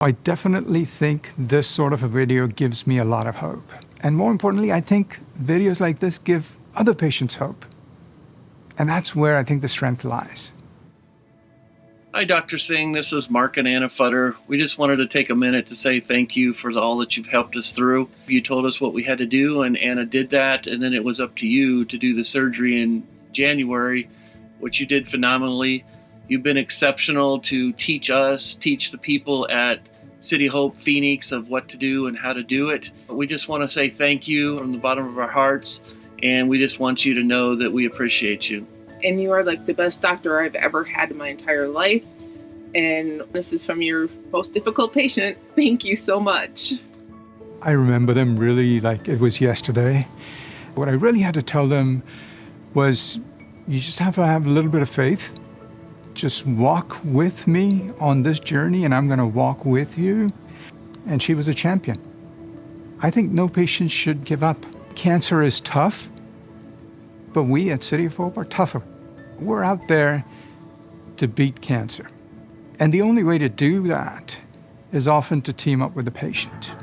I definitely think this sort of a video gives me a lot of hope. And more importantly, I think videos like this give other patients hope. And that's where I think the strength lies. Hi, Dr. Singh. This is Mark and Anna Futter. We just wanted to take a minute to say thank you for all that you've helped us through. You told us what we had to do, and Anna did that, and then it was up to you to do the surgery in January, which you did phenomenally. You've been exceptional to teach the people at City Hope Phoenix of what to do and how to do it. We just want to say thank you from the bottom of our hearts, and we just want you to know that we appreciate you. And you are like the best doctor I've ever had in my entire life. And this is from your most difficult patient. Thank you so much. I remember them really like it was yesterday. What I really had to tell them was, you just have to have a little bit of faith. Just walk with me on this journey, and I'm going to walk with you. And she was a champion. I think no patient should give up. Cancer is tough, but we at City of Hope are tougher. We're out there to beat cancer. And the only way to do that is often to team up with the patient.